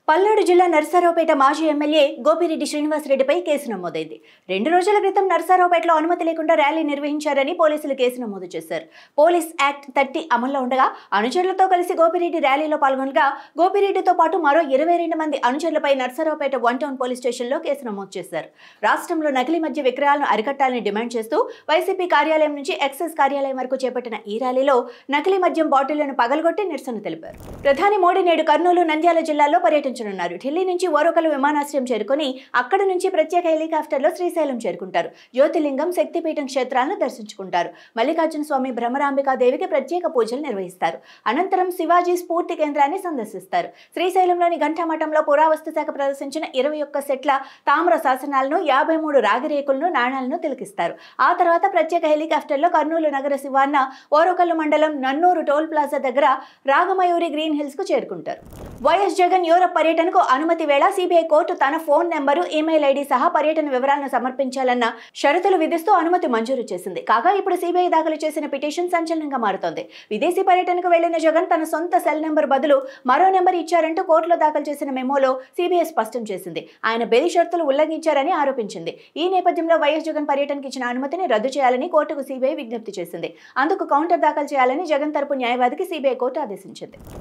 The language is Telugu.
పల్నాడు జిల్లా నర్సారావుపేట మాజీ ఎమ్మెల్యే గోపిరెడ్డి శ్రీనివాసరెడ్డిపై కేసు నమోదైంది. 2 రోజుల క్రితం నర్సారావుపేటలో అనుమతి లేకుండా ర్యాలీ నిర్వహించారని పోలీసులు కేసు నమోదు చేశారు. పోలీస్ యాక్ట్ 30 అమల్లో ఉండగా అనుచరులతో కలిసి గోపిరెడ్డి ర్యాలీలో పాల్గొనగా గోపిరెడ్డితో పాటు మరో 22 మంది అనుచరులపై నర్సారావుపేట 1 టౌన్ పోలీస్ స్టేషన్లో కేసు నమోదు చేశారు. రాష్ట్రంలో నకిలీ మద్య విక్రయాలను అరికట్టాలని డిమాండ్ చేస్తూ వైసీపీ కార్యాలయం నుంచి ఎక్సైజ్ కార్యాలయం వరకు చేపట్టిన ఈ ర్యాలీలో నకిలీ మద్యం బాటిళ్లను పగలగొట్టి నిరసన తెలిపారు. ప్రధాని మోడీ నేడు కర్నూలు, నంద్యాల జిల్లాల్లో పర్యటించారు. ఢిల్లీ నుంచి ఓరోకల్ విమానాశ్రయం చేరుకుని అక్కడి నుంచి ప్రత్యేక హెలికాప్టర్లో శ్రీశైలం చేరుకుంటారు. జ్యోతిలింగం, శక్తిపీఠం క్షేత్రాలను దర్శించుకుంటారు. మల్లికార్జున స్వామి, భ్రమరాంబికాదేవికి ప్రత్యేక పూజలు నిర్వహిస్తారు. అనంతరం శివాజీ స్ఫూర్తి కేంద్రాన్ని సందర్శిస్తారు. శ్రీశైలంలోని ఘంటామఠంలో పురావస్తు శాఖ ప్రదర్శించిన 21 సెట్ల తామ్ర శాసనాలను, 53 రాగి రేకులను, నాణాలను తిలకిస్తారు. ఆ తర్వాత ప్రత్యేక హెలికాప్టర్లో కర్నూలు నగర శివార్న ఓరోకల్ మండలం నన్నూరు టోల్ ప్లాజా దగ్గర రాగమయూరి గ్రీన్ హిల్స్ కు చేరుకుంటారు. వైఎస్ జగన్ యూరప్ పర్యటనకు అనుమతి వేళ సిబిఐ కోర్టు తన ఫోన్ నెంబరు, ఈమెయిల్ ఐడి సహా పర్యటన వివరాలను సమర్పించాలన్న షరతులు విధిస్తూ అనుమతి మంజూరు చేసింది. కాగా ఇప్పుడు సిబిఐ దాఖలు చేసిన పిటిషన్ సంచలనంగా మారుతోంది. విదేశీ పర్యటనకు వెళ్లిన జగన్ తన సొంత సెల్ నెంబర్ బదులు మరో నెంబర్ ఇచ్చారంటూ కోర్టులో దాఖలు చేసిన మెమోలో సిబిఐ స్పష్టం చేసింది. ఆయన బెయిల్ షరతులు ఉల్లంఘించారని ఆరోపించింది. ఈ నేపథ్యంలో వైఎస్ జగన్ పర్యటనకు ఇచ్చిన అనుమతిని రద్దు చేయాలని కోర్టుకు సిబిఐ విజ్ఞప్తి చేసింది. అందుకు కౌంటర్ దాఖలు చేయాలని జగన్ తరపు న్యాయవాదికి సిబిఐ కోర్టు ఆదేశించింది.